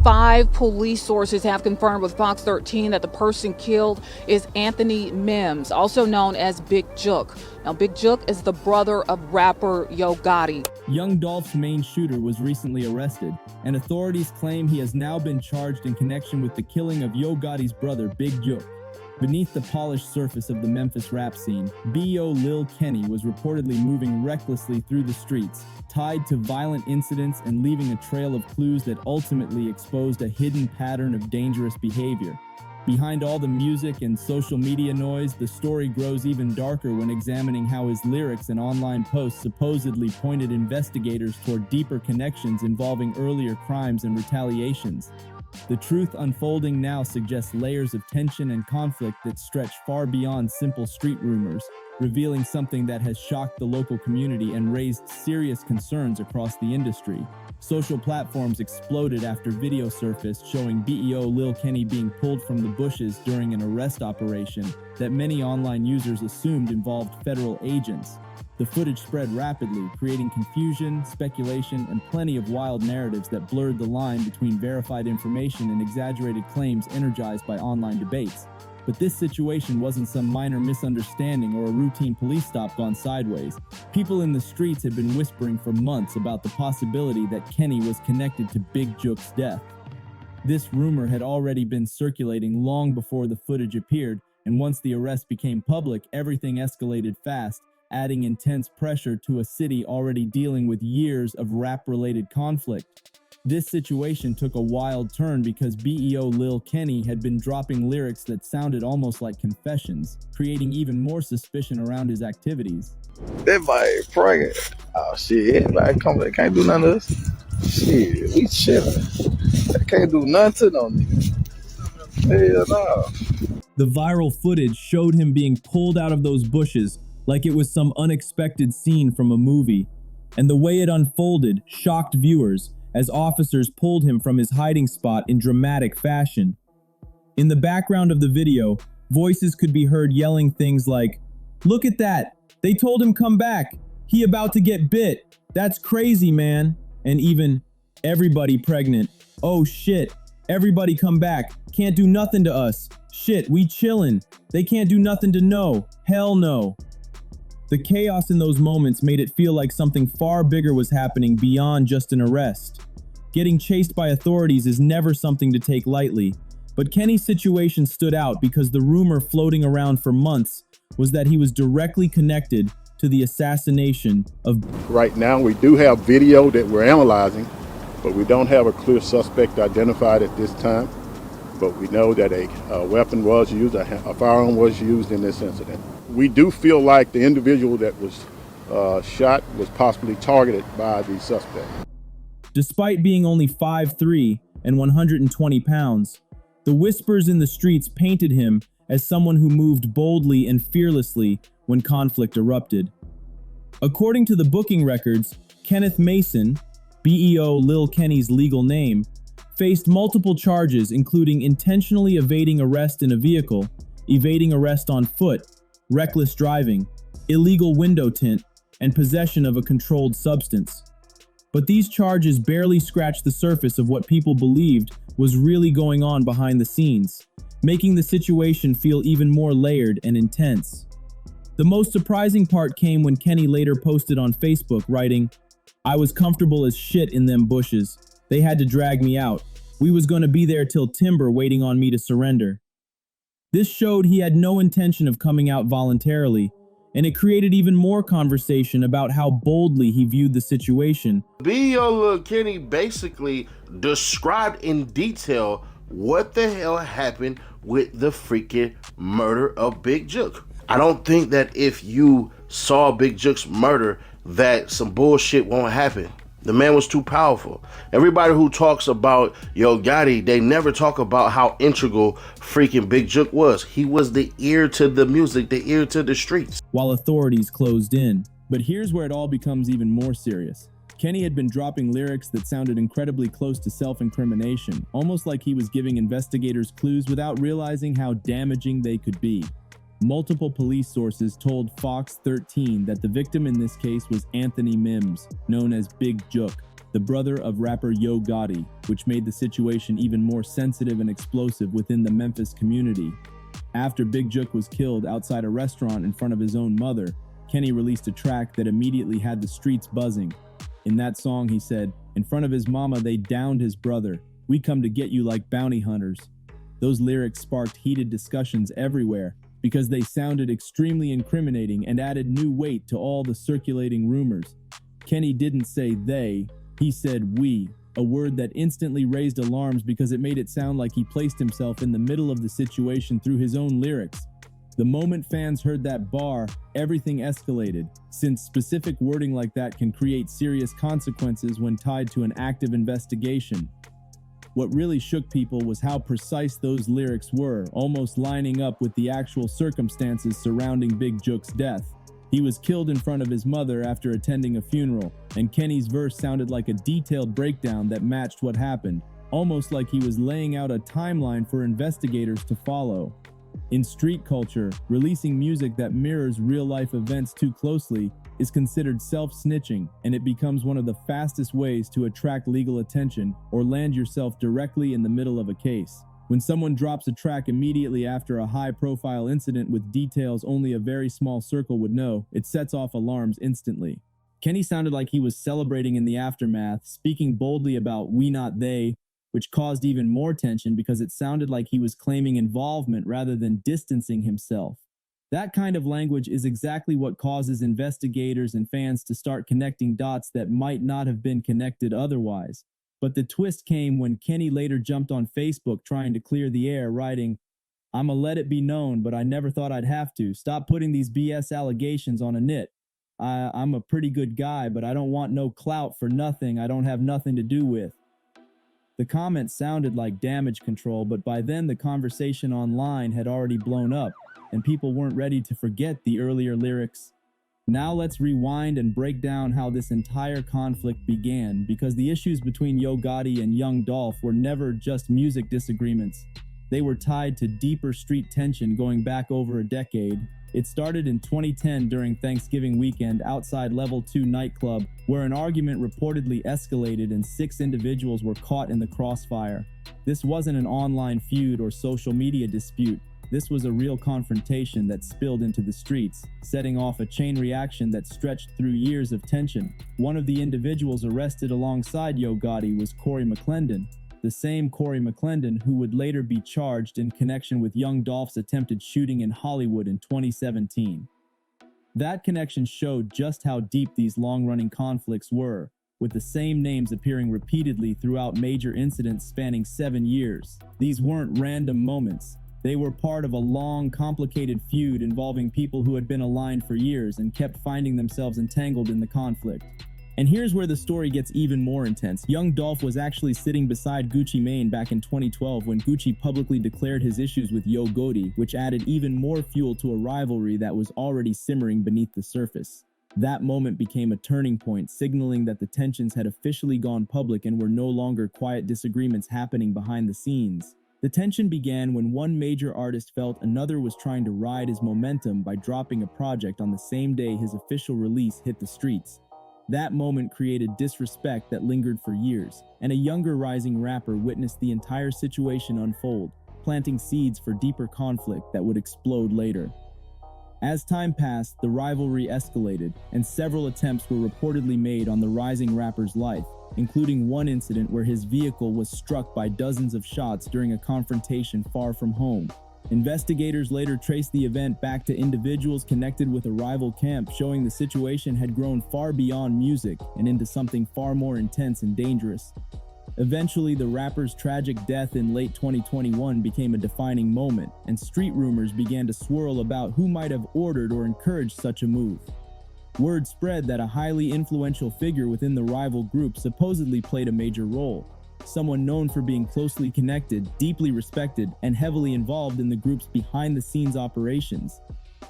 5 police sources have confirmed with Fox 13 that the person killed is Anthony Mims, also known as Big Jook. Now, Big Jook is the brother of rapper Yo Gotti. Young Dolph's main shooter was recently arrested, and authorities claim he has now been charged in connection with the killing of Yo Gotti's brother, Big Jook. Beneath the polished surface of the Memphis rap scene, B.O. Lil Kenny was reportedly moving recklessly through the streets, tied to violent incidents and leaving a trail of clues that ultimately exposed a hidden pattern of dangerous behavior. Behind all the music and social media noise, the story grows even darker when examining how his lyrics and online posts supposedly pointed investigators toward deeper connections involving earlier crimes and retaliations. The truth unfolding now suggests layers of tension and conflict that stretch far beyond simple street rumors, revealing something that has shocked the local community and raised serious concerns across the industry. Social platforms exploded after video surfaced showing BEO Lil Kenny being pulled from the bushes during an arrest operation that many online users assumed involved federal agents. The footage spread rapidly, creating confusion, speculation, and plenty of wild narratives that blurred the line between verified information and exaggerated claims energized by online debates. But this situation wasn't some minor misunderstanding or a routine police stop gone sideways. People in the streets had been whispering for months about the possibility that Kenny was connected to Big Jook's death. This rumor had already been circulating long before the footage appeared, and once the arrest became public, everything escalated fast, adding intense pressure to a city already dealing with years of rap-related conflict. This situation took a wild turn because BEO Lil Kenny had been dropping lyrics that sounded almost like confessions, creating even more suspicion around his activities. That boy praying. Oh shit, everybody come, they can't do nothing to us. Shit, we chillin'. They can't do nothing to no nigga. Hell no. The viral footage showed him being pulled out of those bushes like it was some unexpected scene from a movie, and the way it unfolded shocked viewers as officers pulled him from his hiding spot in dramatic fashion. In the background of the video, voices could be heard yelling things like, "Look at that! They told him come back! He about to get bit! That's crazy, man!" And even, "Everybody pregnant! Oh shit! Everybody come back! Can't do nothing to us! Shit, we chillin'! They can't do nothing to no! Hell no!" The chaos in those moments made it feel like something far bigger was happening beyond just an arrest. Getting chased by authorities is never something to take lightly, but Kenny's situation stood out because the rumor floating around for months was that he was directly connected to the assassination of... Right now, we do have video that we're analyzing, but we don't have a clear suspect identified at this time. But we know that a weapon was used, a firearm was used in this incident. We do feel like the individual that was shot was possibly targeted by the suspect. Despite being only 5'3" and 120 pounds, the whispers in the streets painted him as someone who moved boldly and fearlessly when conflict erupted. According to the booking records, Kenneth Mason, BEO Lil Kenny's legal name, faced multiple charges including intentionally evading arrest in a vehicle, evading arrest on foot, reckless driving, illegal window tint, and possession of a controlled substance. But these charges barely scratched the surface of what people believed was really going on behind the scenes, making the situation feel even more layered and intense. The most surprising part came when Kenny later posted on Facebook writing, "I was comfortable as shit in them bushes. They had to drag me out. We was gonna be there till timber waiting on me to surrender." This showed he had no intention of coming out voluntarily, and it created even more conversation about how boldly he viewed the situation. B.O. Lil Kenny basically described in detail what the hell happened with the freaking murder of Big Jook. I don't think that if you saw Big Jook's murder that some bullshit won't happen. The man was too powerful. Everybody who talks about Yo Gotti, they never talk about how integral freaking Big Jook was. He was the ear to the music, the ear to the streets. While authorities closed in. But here's where it all becomes even more serious. Kenny had been dropping lyrics that sounded incredibly close to self-incrimination, almost like he was giving investigators clues without realizing how damaging they could be. Multiple police sources told Fox 13 that the victim in this case was Anthony Mims, known as Big Jook. the brother of rapper Yo Gotti, which made the situation even more sensitive and explosive within the Memphis community. After Big Jook was killed outside a restaurant in front of his own mother, Kenny released a track that immediately had the streets buzzing. In that song, he said, "In front of his mama, they downed his brother. We come to get you like bounty hunters." Those lyrics sparked heated discussions everywhere because they sounded extremely incriminating and added new weight to all the circulating rumors. Kenny didn't say they, he said we, a word that instantly raised alarms because it made it sound like he placed himself in the middle of the situation through his own lyrics. The moment fans heard that bar, everything escalated, since specific wording like that can create serious consequences when tied to an active investigation. What really shook people was how precise those lyrics were, almost lining up with the actual circumstances surrounding Big Jook's death. He was killed in front of his mother after attending a funeral, and Kenny's verse sounded like a detailed breakdown that matched what happened, almost like he was laying out a timeline for investigators to follow. In street culture, releasing music that mirrors real-life events too closely is considered self-snitching, and it becomes one of the fastest ways to attract legal attention or land yourself directly in the middle of a case. When someone drops a track immediately after a high-profile incident with details only a very small circle would know, it sets off alarms instantly. Kenny sounded like he was celebrating in the aftermath, speaking boldly about "we not they," which caused even more tension because it sounded like he was claiming involvement rather than distancing himself. That kind of language is exactly what causes investigators and fans to start connecting dots that might not have been connected otherwise. But the twist came when Kenny later jumped on Facebook trying to clear the air, writing, "I'ma let it be known, but I never thought I'd have to. Stop putting these BS allegations on a nit. I'm a pretty good guy, but I don't want no clout for nothing I don't have nothing to do with." The comment sounded like damage control, but by then the conversation online had already blown up, and people weren't ready to forget the earlier lyrics. Now let's rewind and break down how this entire conflict began, because the issues between Yo Gotti and Young Dolph were never just music disagreements. They were tied to deeper street tension going back over a decade. It started in 2010 during Thanksgiving weekend outside Level 2 nightclub, where an argument reportedly escalated and 6 individuals were caught in the crossfire. This wasn't an online feud or social media dispute. This was a real confrontation that spilled into the streets, setting off a chain reaction that stretched through years of tension. One of the individuals arrested alongside Yo Gotti was Corey McClendon, the same Corey McClendon who would later be charged in connection with Young Dolph's attempted shooting in Hollywood in 2017. That connection showed just how deep these long-running conflicts were, with the same names appearing repeatedly throughout major incidents spanning 7 years. These weren't random moments. They were part of a long, complicated feud involving people who had been aligned for years and kept finding themselves entangled in the conflict. And here's where the story gets even more intense. Young Dolph was actually sitting beside Gucci Mane back in 2012 when Gucci publicly declared his issues with Yo Gotti, which added even more fuel to a rivalry that was already simmering beneath the surface. That moment became a turning point, signaling that the tensions had officially gone public and were no longer quiet disagreements happening behind the scenes. The tension began when one major artist felt another was trying to ride his momentum by dropping a project on the same day his official release hit the streets. That moment created disrespect that lingered for years, and a younger rising rapper witnessed the entire situation unfold, planting seeds for deeper conflict that would explode later. As time passed, the rivalry escalated, and several attempts were reportedly made on the rising rapper's life, including one incident where his vehicle was struck by dozens of shots during a confrontation far from home. Investigators later traced the event back to individuals connected with a rival camp, showing the situation had grown far beyond music and into something far more intense and dangerous. Eventually, the rapper's tragic death in late 2021 became a defining moment, and street rumors began to swirl about who might have ordered or encouraged such a move. Word spread that a highly influential figure within the rival group supposedly played a major role. Someone known for being closely connected, deeply respected, and heavily involved in the group's behind-the-scenes operations.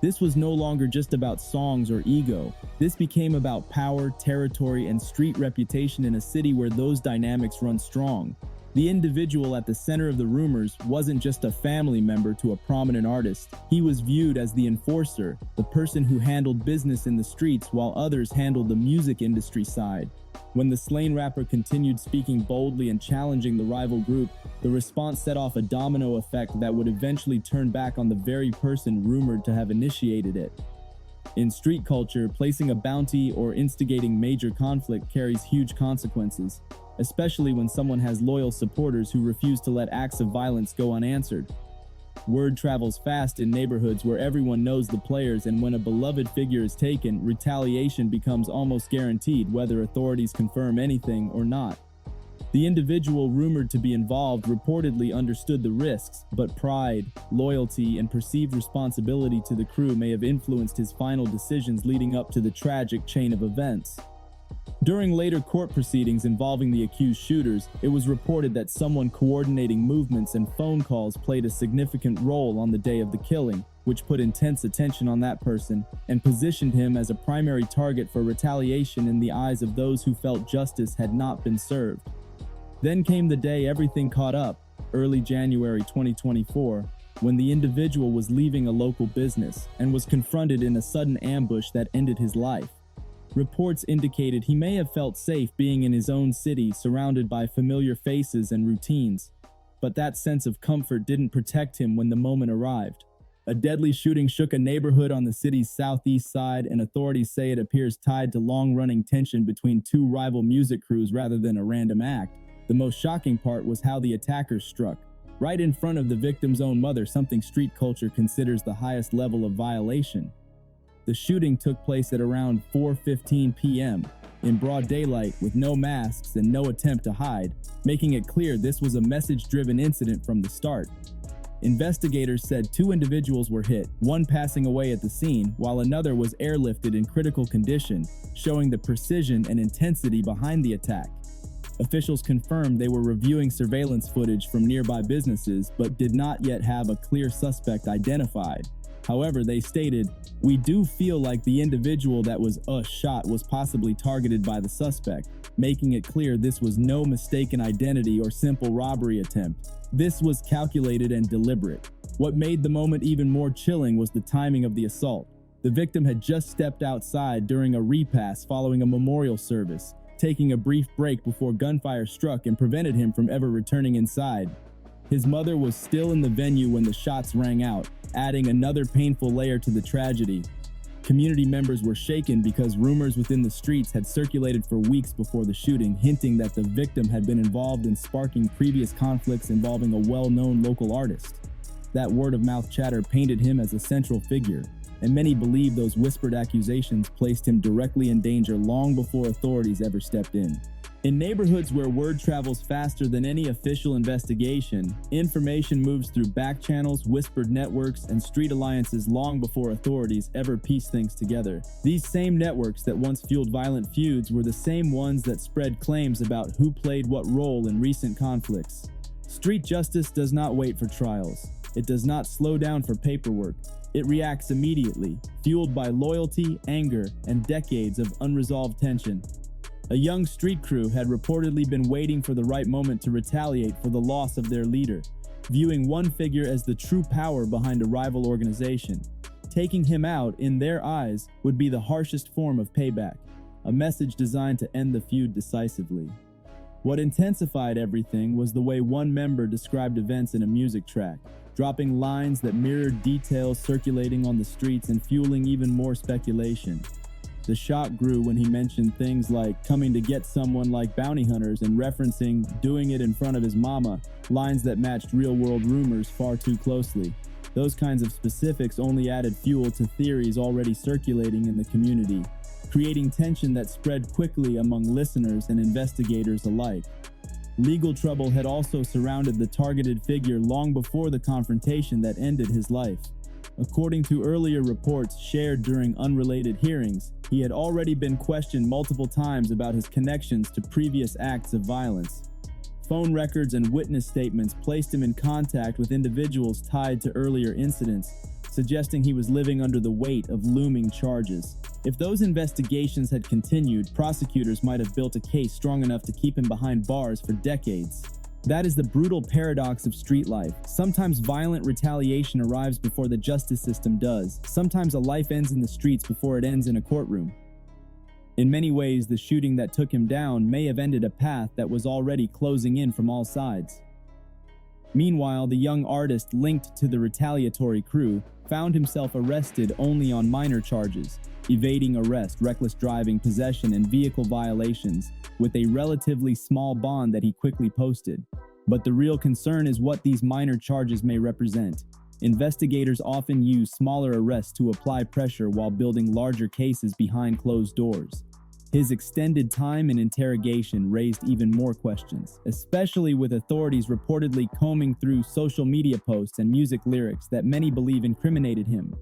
This was no longer just about songs or ego. This became about power, territory, and street reputation in a city where those dynamics run strong. The individual at the center of the rumors wasn't just a family member to a prominent artist. He was viewed as the enforcer, the person who handled business in the streets while others handled the music industry side. When the slain rapper continued speaking boldly and challenging the rival group, the response set off a domino effect that would eventually turn back on the very person rumored to have initiated it. In street culture, placing a bounty or instigating major conflict carries huge consequences, especially when someone has loyal supporters who refuse to let acts of violence go unanswered. Word travels fast in neighborhoods where everyone knows the players, and when a beloved figure is taken, retaliation becomes almost guaranteed whether authorities confirm anything or not. The individual rumored to be involved reportedly understood the risks, but pride, loyalty, and perceived responsibility to the crew may have influenced his final decisions leading up to the tragic chain of events. During later court proceedings involving the accused shooters, it was reported that someone coordinating movements and phone calls played a significant role on the day of the killing, which put intense attention on that person and positioned him as a primary target for retaliation in the eyes of those who felt justice had not been served. Then came the day everything caught up, early January 2024, when the individual was leaving a local business and was confronted in a sudden ambush that ended his life. Reports indicated he may have felt safe being in his own city, surrounded by familiar faces and routines, but that sense of comfort didn't protect him when the moment arrived. A deadly shooting shook a neighborhood on the city's southeast side, and authorities say it appears tied to long-running tension between two rival music crews rather than a random act. The most shocking part was how the attackers struck, right in front of the victim's own mother, something street culture considers the highest level of violation. The shooting took place at around 4:15 p.m. in broad daylight with no masks and no attempt to hide, making it clear this was a message-driven incident from the start. Investigators said 2 individuals were hit, one passing away at the scene, while another was airlifted in critical condition, showing the precision and intensity behind the attack. Officials confirmed they were reviewing surveillance footage from nearby businesses, but did not yet have a clear suspect identified. However, they stated, "We do feel like the individual that was shot was possibly targeted by the suspect," making it clear this was no mistaken identity or simple robbery attempt. This was calculated and deliberate. What made the moment even more chilling was the timing of the assault. The victim had just stepped outside during a repass following a memorial service, taking a brief break before gunfire struck and prevented him from ever returning inside. His mother was still in the venue when the shots rang out, adding another painful layer to the tragedy. Community members were shaken because rumors within the streets had circulated for weeks before the shooting, hinting that the victim had been involved in sparking previous conflicts involving a well-known local artist. That word-of-mouth chatter painted him as a central figure, and many believe those whispered accusations placed him directly in danger long before authorities ever stepped in. In neighborhoods where word travels faster than any official investigation, information moves through back channels, whispered networks, and street alliances long before authorities ever piece things together. These same networks that once fueled violent feuds were the same ones that spread claims about who played what role in recent conflicts. Street justice does not wait for trials. It does not slow down for paperwork. It reacts immediately, fueled by loyalty, anger, and decades of unresolved tension. A young street crew had reportedly been waiting for the right moment to retaliate for the loss of their leader, viewing one figure as the true power behind a rival organization. Taking him out, in their eyes, would be the harshest form of payback, a message designed to end the feud decisively. What intensified everything was the way one member described events in a music track, dropping lines that mirrored details circulating on the streets and fueling even more speculation. The shock grew when he mentioned things like coming to get someone like bounty hunters and referencing doing it in front of his mama, lines that matched real-world rumors far too closely. Those kinds of specifics only added fuel to theories already circulating in the community, creating tension that spread quickly among listeners and investigators alike. Legal trouble had also surrounded the targeted figure long before the confrontation that ended his life. According to earlier reports shared during unrelated hearings, he had already been questioned multiple times about his connections to previous acts of violence. Phone records and witness statements placed him in contact with individuals tied to earlier incidents, suggesting he was living under the weight of looming charges. If those investigations had continued, prosecutors might have built a case strong enough to keep him behind bars for decades. That is the brutal paradox of street life. Sometimes violent retaliation arrives before the justice system does. Sometimes a life ends in the streets before it ends in a courtroom. In many ways, the shooting that took him down may have ended a path that was already closing in from all sides. Meanwhile, the young artist linked to the retaliatory crew found himself arrested only on minor charges, evading arrest, reckless driving, possession, and vehicle violations, with a relatively small bond that he quickly posted. But the real concern is what these minor charges may represent. Investigators often use smaller arrests to apply pressure while building larger cases behind closed doors. His extended time in interrogation raised even more questions, especially with authorities reportedly combing through social media posts and music lyrics that many believe incriminated him.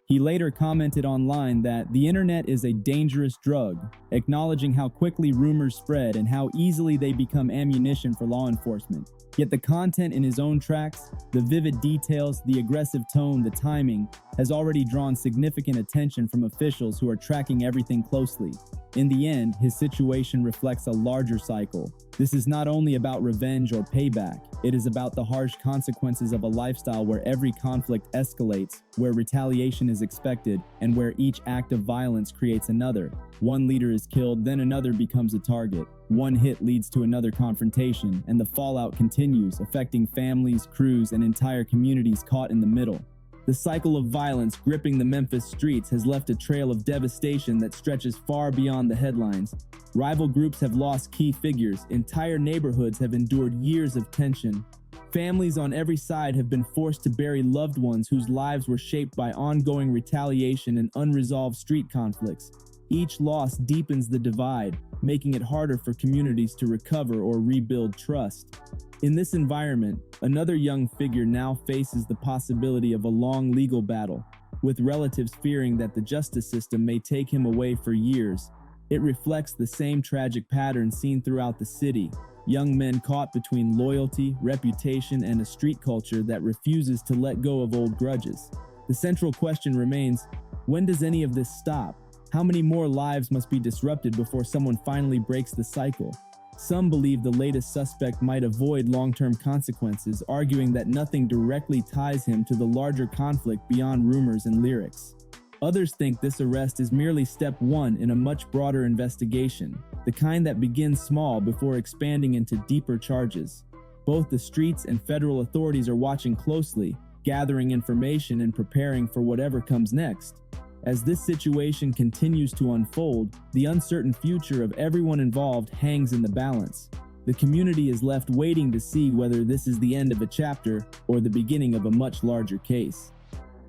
He later commented online that the internet is a dangerous drug, acknowledging how quickly rumors spread and how easily they become ammunition for law enforcement. Yet the content in his own tracks, the vivid details, the aggressive tone, the timing, has already drawn significant attention from officials who are tracking everything closely. In the end, his situation reflects a larger cycle. This is not only about revenge or payback, it is about the harsh consequences of a lifestyle where every conflict escalates, where retaliation is expected, and where each act of violence creates another. One leader is killed, then another becomes a target. One hit leads to another confrontation, and the fallout continues, affecting families, crews, and entire communities caught in the middle. The cycle of violence gripping the Memphis streets has left a trail of devastation that stretches far beyond the headlines. Rival groups have lost key figures, entire neighborhoods have endured years of tension. Families on every side have been forced to bury loved ones whose lives were shaped by ongoing retaliation and unresolved street conflicts. Each loss deepens the divide, making it harder for communities to recover or rebuild trust. In this environment, another young figure now faces the possibility of a long legal battle, with relatives fearing that the justice system may take him away for years. It reflects the same tragic pattern seen throughout the city: young men caught between loyalty, reputation, and a street culture that refuses to let go of old grudges. The central question remains, when does any of this stop? How many more lives must be disrupted before someone finally breaks the cycle? Some believe the latest suspect might avoid long-term consequences, arguing that nothing directly ties him to the larger conflict beyond rumors and lyrics. Others think this arrest is merely step one in a much broader investigation, the kind that begins small before expanding into deeper charges. Both the streets and federal authorities are watching closely, gathering information and preparing for whatever comes next. As this situation continues to unfold, the uncertain future of everyone involved hangs in the balance. The community is left waiting to see whether this is the end of a chapter or the beginning of a much larger case.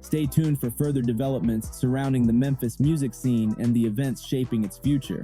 Stay tuned for further developments surrounding the Memphis music scene and the events shaping its future.